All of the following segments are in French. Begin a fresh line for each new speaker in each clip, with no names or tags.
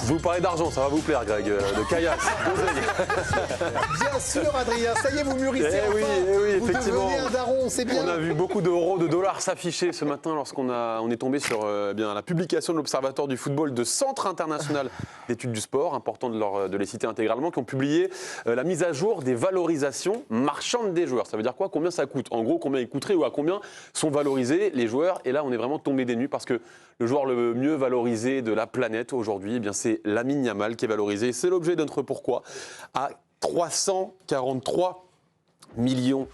Vous parlez d'argent, ça va vous plaire, Greg, de caillasse.
Bien sûr, Adrien, ça y est, vous mûrissez enfin.
Oui,
vous
effectivement.
devenez un daron, c'est bien.
On a vu beaucoup d'euros, de dollars s'afficher ce matin lorsqu'on est tombé sur la publication de l'Observatoire du football de Centre international d'études du sport, important de les citer intégralement, qui ont publié la mise à jour des valorisations marchandes des joueurs. Ça veut dire quoi? Combien ça coûte? En gros, combien ils coûteraient ou à combien sont valorisés les joueurs? Et là, on est vraiment tombé des nues parce que le joueur le mieux valorisé de la planète aujourd'hui, eh bien c'est Lamine Yamal qui est valorisé. C'est l'objet de notre pourquoi à 343 millions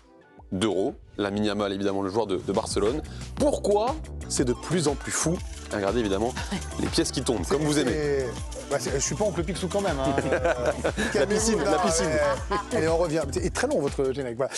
d'euros. Lamine Yamal, évidemment, le joueur de Barcelone. Pourquoi? C'est de plus en plus fou. Regardez évidemment les pièces qui tombent, comme vous aimez.
Bah, je suis pas oncle Picsou quand même. Hein.
La piscine.
Allez, on revient. C'est très long votre générique. Voilà.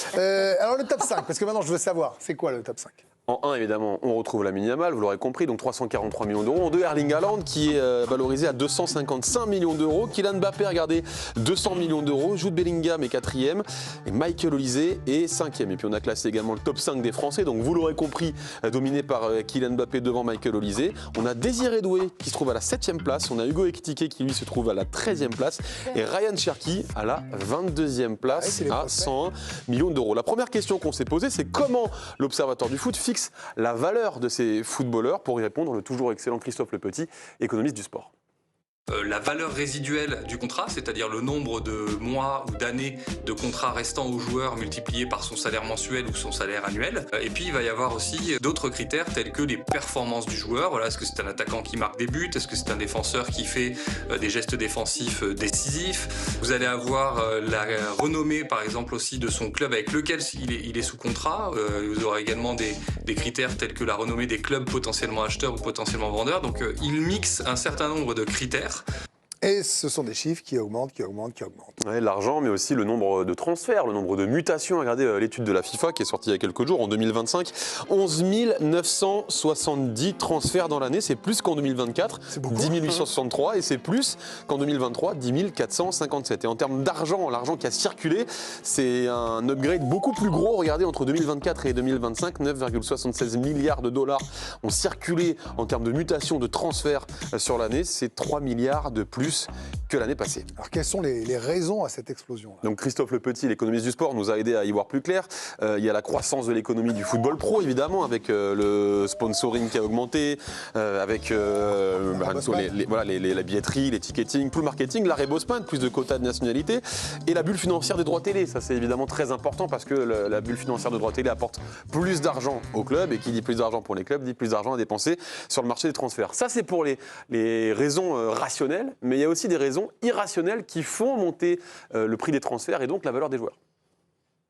Alors le top 5, parce que maintenant je veux savoir, c'est quoi le top 5?
En 1, évidemment, on retrouve Lamine Yamal, vous l'aurez compris, donc 343 millions d'euros. En 2, Erling Haaland, qui est valorisé à 255 millions d'euros. Kylian Mbappé, regardez, 200 millions d'euros. Jude Bellingham est 4e. Et Michael Olise est 5e. Et puis on a classé également le top 5 des Français. Donc vous l'aurez compris, dominé par Kylian Mbappé devant Michael Olise. On a Désiré Doué qui se trouve à la 7e place. On a Hugo Ekitike qui lui se trouve à la 13e place. Et Ryan Cherki à la 22e place à 101 millions d'euros. La première question qu'on s'est posée, c'est comment l'Observatoire du foot fixe la valeur de ces footballeurs. Pour y répondre, le toujours excellent Christophe Le Petit, économiste du sport.
La valeur résiduelle du contrat, c'est-à-dire le nombre de mois ou d'années de contrat restant au joueur multiplié par son salaire mensuel ou son salaire annuel. Et puis il va y avoir aussi d'autres critères tels que les performances du joueur. Voilà, est-ce que c'est un attaquant qui marque des buts? Est-ce que c'est un défenseur qui fait des gestes défensifs décisifs? Vous allez avoir la renommée par exemple aussi de son club avec lequel il est sous contrat. Vous aurez également des critères tels que la renommée des clubs potentiellement acheteurs ou potentiellement vendeurs. Donc il mixe un certain nombre de critères.
Et ce sont des chiffres qui augmentent.
Ouais, l'argent, mais aussi le nombre de transferts, le nombre de mutations. Regardez l'étude de la FIFA qui est sortie il y a quelques jours, en 2025. 11 970 transferts dans l'année, c'est plus qu'en 2024. 10 863 et c'est plus qu'en 2023, 10 457. Et en termes d'argent, l'argent qui a circulé, c'est un upgrade beaucoup plus gros. Regardez, entre 2024 et 2025, 9,76 milliards de dollars ont circulé en termes de mutations, de transferts sur l'année. C'est 3 milliards de plus que l'année passée.
Alors quelles sont les raisons à cette explosion là?
Donc Christophe Le Petit, l'économiste du sport, nous a aidé à y voir plus clair. Il y a la croissance de l'économie du football pro, évidemment, avec le sponsoring qui a augmenté, avec la billetterie, les ticketing, tout le marketing, l'arrêt Bosman, plus de quotas de nationalité, et la bulle financière des droits télé. Ça, c'est évidemment très important parce que la bulle financière de droits télé apporte plus d'argent aux clubs, et qui dit plus d'argent pour les clubs, dit plus d'argent à dépenser sur le marché des transferts. Ça, c'est pour les raisons rationnelles, mais il y a aussi des raisons irrationnelles qui font monter le prix des transferts et donc la valeur des joueurs.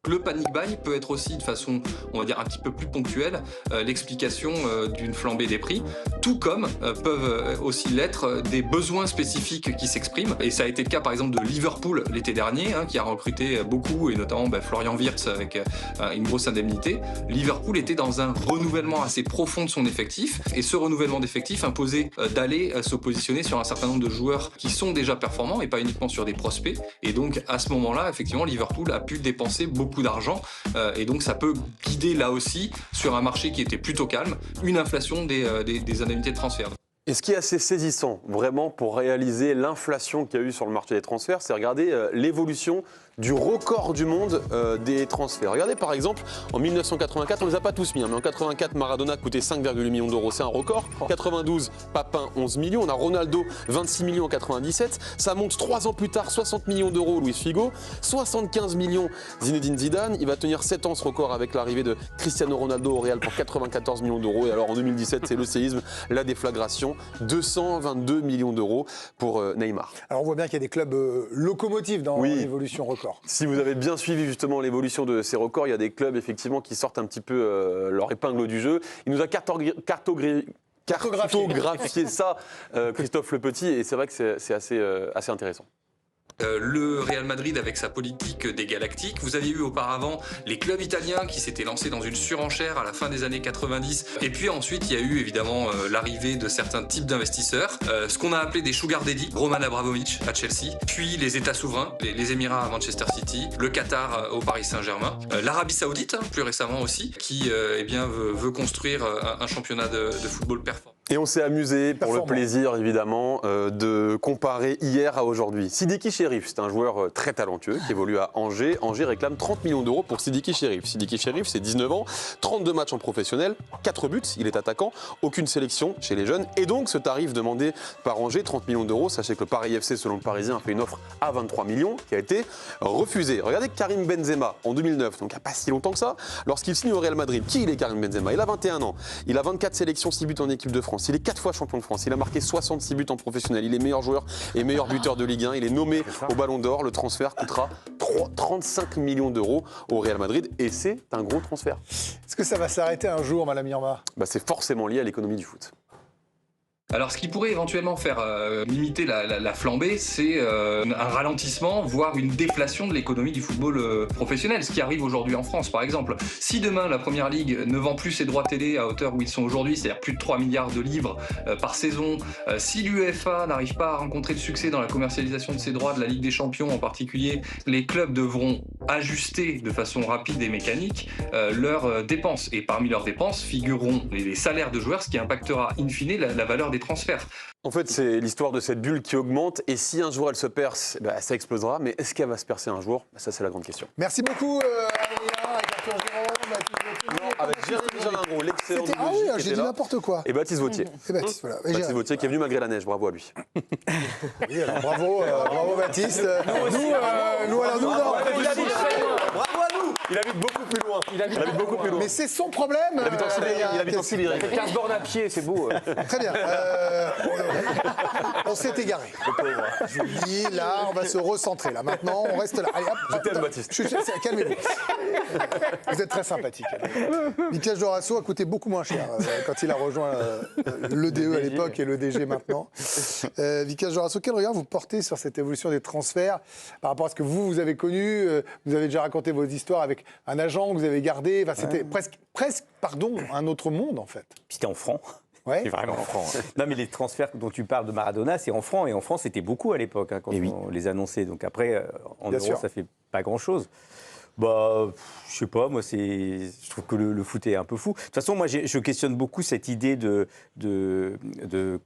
Le panic buy peut être aussi de façon, on va dire, un petit peu plus ponctuelle, l'explication d'une flambée des prix, tout comme peuvent aussi l'être des besoins spécifiques qui s'expriment. Et ça a été le cas par exemple de Liverpool l'été dernier, qui a recruté beaucoup, et notamment Florian Wirtz avec une grosse indemnité. Liverpool était dans un renouvellement assez profond de son effectif, et ce renouvellement d'effectif imposait d'aller se positionner sur un certain nombre de joueurs qui sont déjà performants et pas uniquement sur des prospects. Et donc à ce moment-là, effectivement, Liverpool a pu dépenser beaucoup d'argent, et donc ça peut guider là aussi sur un marché qui était plutôt calme, une inflation des indemnités de transfert.
Et ce qui est assez saisissant, vraiment, pour réaliser l'inflation qu'il y a eu sur le marché des transferts, c'est regarder l'évolution du record du monde des transferts. Regardez par exemple, en 1984, on ne les a pas tous mis, mais en 84, Maradona coûtait 5,8 millions d'euros, c'est un record. 92, Papin, 11 millions. On a Ronaldo, 26 millions en 97. Ça monte 3 ans plus tard, 60 millions d'euros, Luis Figo. 75 millions, Zinedine Zidane. Il va tenir 7 ans ce record avec l'arrivée de Cristiano Ronaldo au Real pour 94 millions d'euros. Et alors en 2017, c'est le séisme, la déflagration, 222 millions d'euros pour Neymar.
Alors on voit bien qu'il y a des clubs locomotives dans l'évolution record.
Si vous avez bien suivi justement l'évolution de ces records, il y a des clubs effectivement qui sortent un petit peu leur épingle du jeu. Il nous a cartographié ça, Christophe Le Petit, et c'est vrai que c'est assez intéressant.
Le Real Madrid avec sa politique des Galactiques. Vous aviez eu auparavant les clubs italiens qui s'étaient lancés dans une surenchère à la fin des années 90. Et puis ensuite, il y a eu évidemment l'arrivée de certains types d'investisseurs. Ce qu'on a appelé des sugar daddy, Roman Abramovich à Chelsea, puis les États souverains, les Émirats à Manchester City, le Qatar au Paris Saint-Germain, l'Arabie Saoudite, plus récemment aussi, qui veut construire un championnat de football performant.
Et on s'est amusé, pour le
Performant.
plaisir évidemment, de comparer hier à aujourd'hui. Sidiki Cherif, c'est un joueur très talentueux qui évolue à Angers. Angers réclame 30 millions d'euros pour Sidiki Cherif. Sidiki Cherif, c'est 19 ans, 32 matchs en professionnel, 4 buts, il est attaquant, aucune sélection chez les jeunes. Et donc ce tarif demandé par Angers, 30 millions d'euros, sachez que le Paris FC, selon le Parisien, a fait une offre à 23 millions qui a été refusée. Regardez Karim Benzema, en 2009, donc il n'y a pas si longtemps que ça, lorsqu'il signe au Real Madrid. Qui il est Karim Benzema? Il a 21 ans, il a 24 sélections, 6 buts en équipe de France. Il est 4 fois champion de France. Il a marqué 66 buts en professionnel. Il est meilleur joueur et meilleur buteur de Ligue 1. Il est nommé au Ballon d'Or. Le transfert coûtera 35 millions d'euros au Real Madrid. Et c'est un gros transfert.
Est-ce que ça va s'arrêter un jour, Madame Irma?
C'est forcément lié à l'économie du foot.
Alors, ce qui pourrait éventuellement faire limiter la flambée, c'est un ralentissement, voire une déflation de l'économie du football professionnel, ce qui arrive aujourd'hui en France, par exemple. Si demain, la Première Ligue ne vend plus ses droits télé à hauteur où ils sont aujourd'hui, c'est-à-dire plus de 3 milliards de livres par saison, si l'UEFA n'arrive pas à rencontrer le succès dans la commercialisation de ses droits, de la Ligue des Champions en particulier, les clubs devront ajuster de façon rapide et mécanique leurs dépenses. Et parmi leurs dépenses figureront les salaires de joueurs, ce qui impactera in fine la valeur des transferts.
En fait, c'est l'histoire de cette bulle qui augmente. Et si un jour elle se perce, ça explosera. Mais est-ce qu'elle va se percer un jour? Ça, c'est la grande question.
Merci beaucoup, Adrien, avec Arthur Jérôme, Baptiste Vautier.
Non, avec Jérémy Jalingro, l'excellent
C'était- Ah oui, j'ai dit n'importe quoi.
Et Baptiste Vautier.
Et Baptiste, voilà. Et
Baptiste
Jérémy.
Vautier qui est venu malgré la neige. Bravo à lui.
Oui, alors, bravo Baptiste. Nous, alors, nous, non.
Bravo à nous. Il habite beaucoup plus loin. Il habite beaucoup plus loin.
Mais c'est son problème.
Il habite en Sibérie. Il habite en Sibérie.
15 bornes à pied, c'est beau.
Très bien. On s'est égaré. Je vous le dis, là, on va se recentrer. Là, maintenant, on reste là. Allez, hop.
Je t'aime, Baptiste.
Calmez-vous. Vous êtes très sympathique. Vicage Dorasso a coûté beaucoup moins cher quand il a rejoint l'EDE à l'époque et l'EDG maintenant. Vicage Dorasso, quel regard vous portez sur cette évolution des transferts par rapport à ce que vous avez connu? Vous avez déjà raconté vos histoires avec un agent que vous avez gardé. Enfin, c'était presque, un autre monde, en fait.
C'était en francs.
Ouais.
C'est vraiment en francs. Non, mais les transferts dont tu parles de Maradona, c'est en francs. Et en France, c'était beaucoup à l'époque, quand on les annonçait. Donc après, en euros, ça fait pas grand-chose. Je sais pas, moi, je trouve que le foot est un peu fou. De toute façon, moi, je questionne beaucoup cette idée de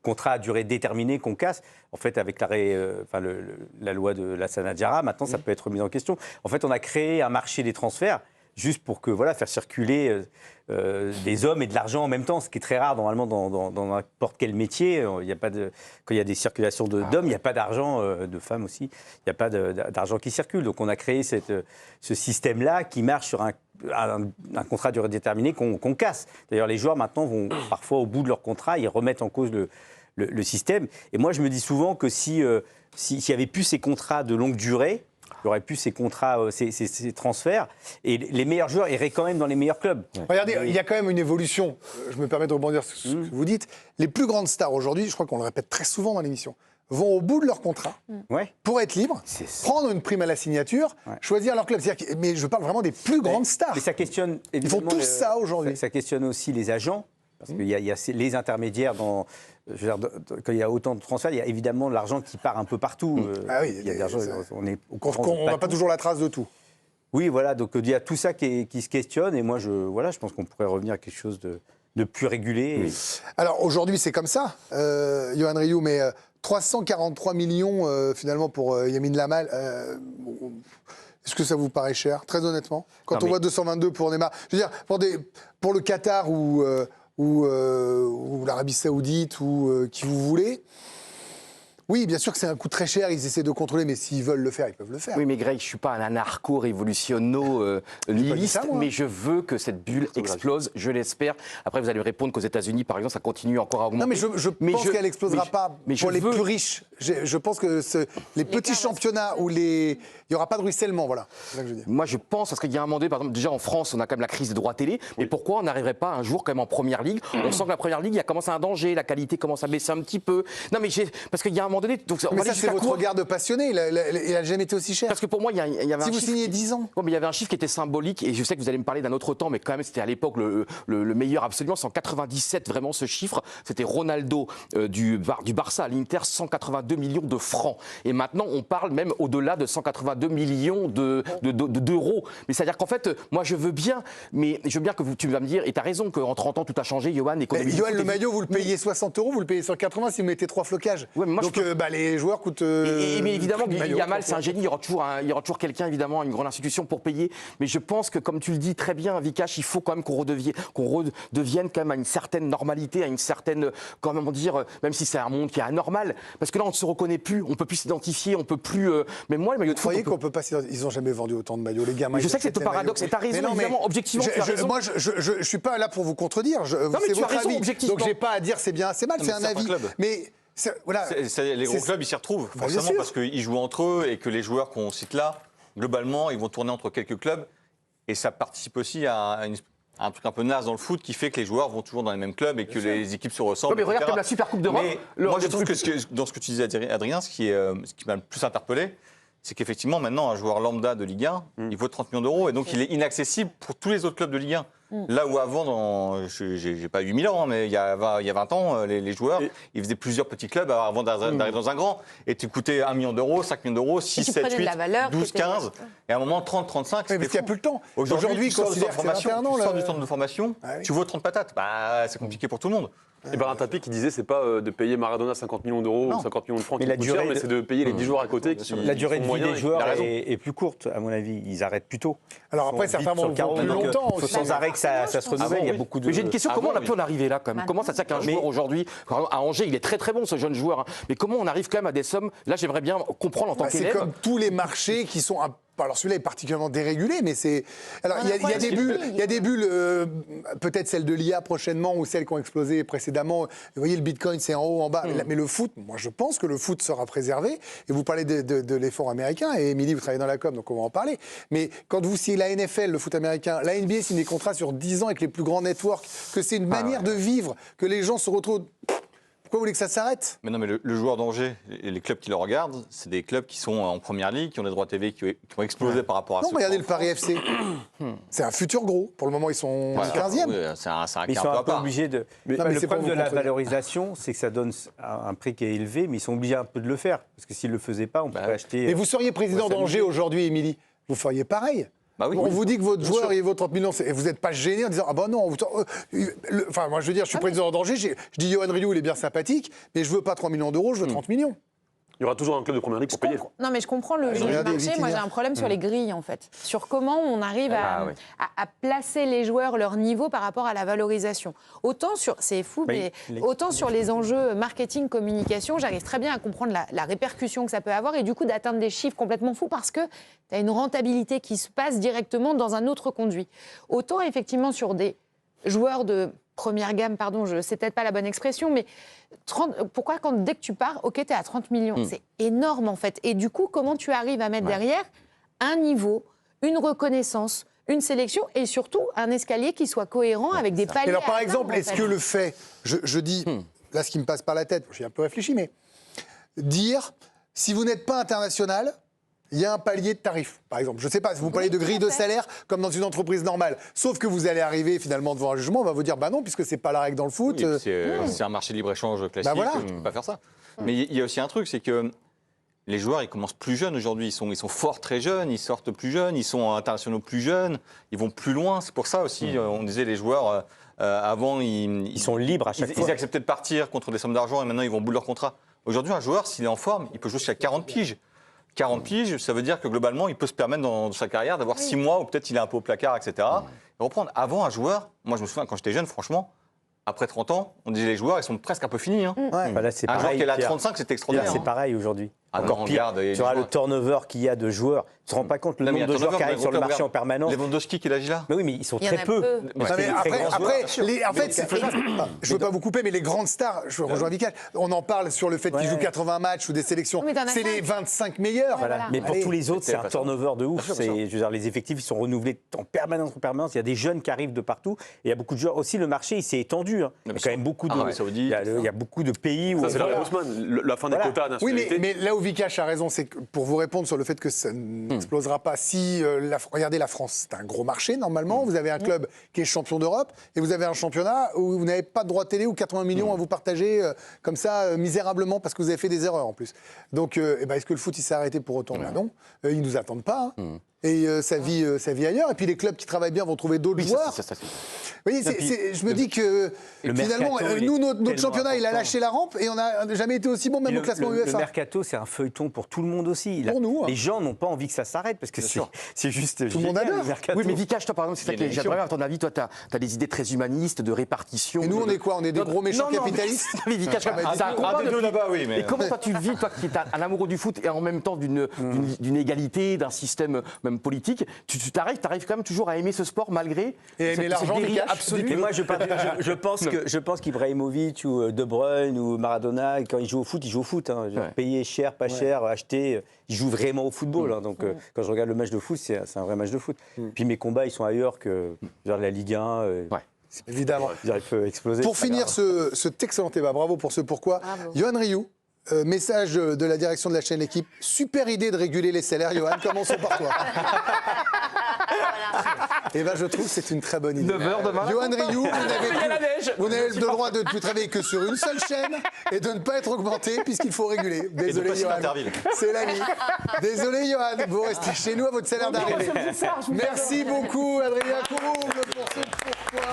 contrat à durée déterminée qu'on casse. En fait, avec la loi de Lassana Diarra, maintenant, ça peut être mis en question. En fait, on a créé un marché des transferts juste pour faire circuler des hommes et de l'argent en même temps, ce qui est très rare normalement dans n'importe quel métier. Quand il y a des circulations d'hommes, il n'y a pas d'argent, de femmes aussi, il n'y a pas d'argent qui circule. Donc on a créé ce système-là qui marche sur un contrat à durée déterminée qu'on casse. D'ailleurs, les joueurs maintenant vont parfois au bout de leur contrat, ils remettent en cause le système. Et moi, je me dis souvent que s'il n'y avait plus ces contrats de longue durée, il n'y aurait plus ces contrats, ces transferts, et les meilleurs joueurs iraient quand même dans les meilleurs clubs.
Regardez, il y a quand même une évolution. Je me permets de rebondir sur ce que vous dites. Les plus grandes stars aujourd'hui, je crois qu'on le répète très souvent dans l'émission, vont au bout de leur contrat pour être libres, prendre une prime à la signature, choisir leur club. Mais je parle vraiment des plus grandes stars.
Mais ça questionne
Ils font tous ça aujourd'hui.
Ça questionne aussi les agents, parce qu'il y a les intermédiaires quand il y a autant de transferts, il y a évidemment de l'argent qui part un peu partout.
Ah oui,
il y a de l'argent,
on n'a pas toujours la trace de tout.
Oui, voilà, donc il y a tout ça qui se questionne, et moi, je pense qu'on pourrait revenir à quelque chose de plus régulé.
Alors aujourd'hui, c'est comme ça, Yoann Rioux, mais 343 millions finalement pour Yamin Lamal. Est-ce que ça vous paraît cher, très honnêtement? Quand on voit 222 pour Neymar, je veux dire, pour le Qatar ou l'Arabie Saoudite ou qui vous voulez. Oui, bien sûr que c'est un coût très cher, ils essaient de contrôler, mais s'ils veulent le faire, ils peuvent le faire.
Oui, mais Greg, je ne suis pas un anarcho-révolutionno-nihiliste, mais je veux que cette bulle explose, je l'espère. Après, vous allez me répondre qu'aux États-Unis, par exemple, ça continue encore à augmenter.
Non, mais je pense qu'elle n'explosera pas pour les plus riches. Je pense que les petits championnats où il n'y aura pas de ruissellement, voilà. C'est ça que je veux dire.
Moi, je pense, parce qu'il y a un moment donné, par exemple, déjà en France, on a quand même la crise des droits télé, mais pourquoi on n'arriverait pas un jour quand même en Première Ligue? On sent que la Première Ligue, il y a commencé un danger, la qualité commence à baisser un petit peu. Non, mais parce qu'il y a un moment donné... Donc,
mais ça, c'est votre regard de passionné, il n'a jamais été aussi cher.
Parce que pour moi, il y avait un chiffre...
Si vous signez 10 ans.
Ouais, mais il y avait un chiffre qui était symbolique, et je sais que vous allez me parler d'un autre temps, mais quand même, c'était à l'époque le meilleur absolument. C'est en 97, vraiment, ce chiffre. C'était Ronaldo du Barça à l'Inter, 182 182 millions de francs. Et maintenant, on parle même au-delà de 182 millions d'euros. Mais c'est-à-dire qu'en fait, moi, je veux bien que tu vas me dire, et tu as raison, qu'en 30 ans, tout a changé, Johan.
Johan, le maillot, vous le payez 60 €, vous le payez 180 si vous mettez 3 flocages.
Ouais, mais moi,
donc, les joueurs coûtent.
Mais évidemment, Yamal, c'est un génie. Il y aura toujours quelqu'un, évidemment, une grande institution pour payer. Mais je pense que, comme tu le dis très bien, Vikash, il faut quand même qu'on redevienne quand même à une certaine normalité, à une certaine, comment dire, même si c'est un monde qui est anormal. Parce que là, on ne se reconnaît plus, on ne peut plus s'identifier, on ne peut plus. Mais moi, le maillot de foot.
Vous croyez qu'on peut pas s'identifier? Ils n'ont jamais vendu autant de maillots, les gamins.
Je sais que c'est un paradoxe. Et tu as raison, évidemment, objectivement.
Moi, je ne suis pas là pour vous contredire. C'est votre avis. Donc, j'ai pas à dire c'est bien, c'est mal, c'est un avis. Mais. Voilà.
Les gros clubs, ils s'y retrouvent, forcément, parce qu'ils jouent entre eux et que les joueurs qu'on cite là, globalement, ils vont tourner entre quelques clubs. Et ça participe aussi à un truc un peu naze dans le foot qui fait que les joueurs vont toujours dans les mêmes clubs et que les équipes se ressemblent.
Mais regarde comme la Super Coupe d'Europe.
Moi, je trouve que dans ce que tu disais, Adrien, ce qui m'a le plus interpellé, c'est qu'effectivement, maintenant, un joueur lambda de Ligue 1, il vaut 30 millions d'euros et donc il est inaccessible pour tous les autres clubs de Ligue 1. Là où avant, j'ai pas 8000 ans, mais il y a 20 ans, les joueurs, ils faisaient plusieurs petits clubs avant d'arriver dans un grand. Et tu coûtais 1 million d'euros, 5 millions d'euros, 6, 7, 8, 12, 15. Et à un moment, 30, 35, c'était
parce qu'il n'y a plus le temps.
Aujourd'hui, tu sors du
là.
centre de formation, tu vaux 30 patates. Bah, c'est compliqué pour tout le monde.
Et Bernard Tapie qui disait c'est pas de payer Maradona 50 millions d'euros ou 50 millions de francs qui coûte cher, mais c'est de payer les 10 joueurs à côté.
La durée de vie des joueurs est plus courte, à mon avis. Ils arrêtent plus tôt.
Alors après, certains vont plus longtemps.
Il faut sans arrêt que ça se renouvelle. Il y a beaucoup de.
Mais j'ai une question, comment on a pu en arriver là quand même? Comment ça se fait qu'un joueur aujourd'hui, à Angers, il est très très bon ce jeune joueur, mais comment on arrive quand même à des sommes? Là, j'aimerais bien comprendre en tant qu'élève.
C'est comme tous les marchés qui sont alors celui-là est particulièrement dérégulé, mais c'est. Alors il y a des bulles, peut-être celle de l'IA prochainement ou celles qui ont explosé précédemment. Vous voyez, le Bitcoin c'est en haut, en bas, mais le foot, moi je pense que le foot sera préservé. Et vous parlez de l'effort américain, et Émilie, vous travaillez dans la com, donc on va en parler. Mais quand vous signez la NFL, le foot américain, la NBA signe des contrats sur 10 ans avec les plus grands networks, que c'est une manière de vivre, que les gens se retrouvent. Pourquoi vous voulez que ça s'arrête?
Mais non, mais le joueur d'Angers, les clubs qui le regardent, c'est des clubs qui sont en première ligue, qui ont des droits TV qui ont explosé par rapport à ça.
Non, regardez le Paris FC. C'est un futur gros. Pour le moment, ils sont 15e.
Oui, c'est un
ils sont un peu obligés de.
Mais
le problème de la valorisation, c'est que ça donne un prix qui est élevé, mais ils sont obligés un peu de le faire. Parce que s'ils ne le faisaient pas, on pourrait acheter.
Mais vous seriez président d'Angers aujourd'hui, Émilie. Vous feriez pareil.
Bah oui,
on vous dit que votre joueur il vaut 30 millions et vous n'êtes pas gêné en disant ah ben non. Enfin, moi je veux dire, je suis président d'Angers, je dis Yohan Rioux, il est bien sympathique, mais je veux pas 3 millions d'euros, je veux 30 millions.
Il y aura toujours un club de première ligue pour payer.
Non, mais je comprends le jeu du marché. Moi, j'ai un problème sur les grilles, en fait. Sur comment on arrive à placer les joueurs, leur niveau par rapport à la valorisation. Autant sur, c'est fou, mais autant sur les enjeux marketing, communication, j'arrive très bien à comprendre la répercussion que ça peut avoir et du coup d'atteindre des chiffres complètement fous parce que tu as une rentabilité qui se passe directement dans un autre conduit. Autant, effectivement, sur des joueurs de première gamme, pardon, c'est peut-être pas la bonne expression, mais pourquoi dès que tu pars, ok, tu es à 30 millions, c'est énorme en fait. Et du coup, comment tu arrives à mettre derrière un niveau, une reconnaissance, une sélection et surtout un escalier qui soit cohérent avec des paliers.
Alors par exemple, est-ce que le fait, je dis, là ce qui me passe par la tête, j'ai un peu réfléchi, mais dire, si vous n'êtes pas international, il y a un palier de tarif, par exemple. Je ne sais pas, si vous parlez de grille de salaire, comme dans une entreprise normale. Sauf que vous allez arriver finalement devant un jugement, on va vous dire, bah non, puisque ce n'est pas la règle dans le foot.
Oui, c'est un marché de libre-échange classique, tu ne peux pas faire ça. Mais il y a aussi un truc, c'est que les joueurs, ils commencent plus jeunes aujourd'hui. Ils sont forts très jeunes, ils sortent plus jeunes, ils sont internationaux plus jeunes, ils vont plus loin. C'est pour ça aussi, on disait, les joueurs, avant, ils
sont libres à chaque fois.
Ils acceptaient de partir contre des sommes d'argent et maintenant, ils vont au bout de leur contrat. Aujourd'hui, un joueur, s'il est en forme, il peut jouer jusqu'à 40 piges. 40 piges, ça veut dire que globalement, il peut se permettre dans sa carrière d'avoir 6 mois ou peut-être il est un peu au placard, etc. Et reprendre. Avant, un joueur, moi je me souviens quand j'étais jeune, franchement, après 30 ans, on disait les joueurs, ils sont presque un peu finis. Hein.
Là, c'est
un
pareil,
joueur qui est là à 35, c'est extraordinaire.
C'est pareil aujourd'hui.
Encore pire.
Tu auras le turnover qu'il y a de joueurs. Tu ne te rends pas compte le nombre de joueurs qui arrivent sur le marché en permanence.
Lewandowski qui l'agit là.
Mais oui, mais ils sont très peu.
Après, en fait, je ne veux pas vous couper, mais les grandes stars, je rejoins Vikash, on en parle sur le fait qu'ils jouent 80 matchs ou des sélections. C'est les 25 meilleurs.
Mais pour tous les autres, c'est un turnover de ouf. Je veux dire, les effectifs ils sont renouvelés en permanence. Il y a des jeunes qui arrivent de partout. Et il y a beaucoup de joueurs. Aussi, le marché il s'est étendu. Il y a quand même beaucoup de. Il y a beaucoup de pays où.
Ça, c'est la fin des quotas nationalité.
Oui, mais là où Vikash a raison, c'est que pour vous répondre sur le fait que ça n'explosera pas, si regardez la France, c'est un gros marché normalement, vous avez un club qui est champion d'Europe et vous avez un championnat où vous n'avez pas de droit télé ou 80 millions à vous partager comme ça misérablement parce que vous avez fait des erreurs en plus. Donc est-ce que le foot il s'est arrêté pour autant? Non, ils nous attendent pas. Hein. Et ça vit ailleurs. Et puis les clubs qui travaillent bien vont trouver d'autres joueurs. Vous voyez, je me dis que finalement, nous, notre championnat, il a lâché la rampe et on n'a jamais été aussi bon, même au classement UEFA.
Le mercato, c'est un feuilleton pour tout le monde aussi.
Pour nous.
Les gens n'ont pas envie que ça s'arrête parce que c'est juste.
Tout le monde adore.
Oui, mais Vikash, toi, par exemple, c'est ça qui est. J'aimerais, à ton avis, toi, tu as des idées très humanistes de répartition.
Et nous, on est quoi? On est des gros méchants capitalistes?
Mais Vikash, c'est un combat là-bas, oui. Et comment toi, tu le vis, toi, qui es un amoureux du foot et en même temps d'une égalité, d'un système même politique? Tu arrives quand même toujours à aimer ce sport malgré
aimer l'argent
absolu. Et moi, je pense qu'Ibrahimovic ou De Bruyne ou Maradona, quand ils jouent au foot, ils jouent au foot. Hein. Payer cher, pas cher, acheter, ils jouent vraiment au football. Hein. Donc, quand je regarde le match de foot, c'est un vrai match de foot. Puis mes combats, ils sont ailleurs que la Ligue 1.
Évidemment.
Il peut exploser.
Pour finir cet excellent débat, bravo pour ce pourquoi. Johan Rioux. Message de la direction de la chaîne L'équipe. Super idée de réguler les salaires, Johan. Commençons par toi. Et ben, je trouve que c'est une très bonne idée.
9h demain.
Johan Rioux, vous n'avez le droit de ne travailler que sur une seule chaîne et de ne pas être augmenté puisqu'il faut réguler. Désolé, Johan. C'est la vie. Désolé, Johan. Vous restez chez nous à votre salaire d'arrivée. Merci beaucoup, Adrien Courouble, pour ce pourquoi.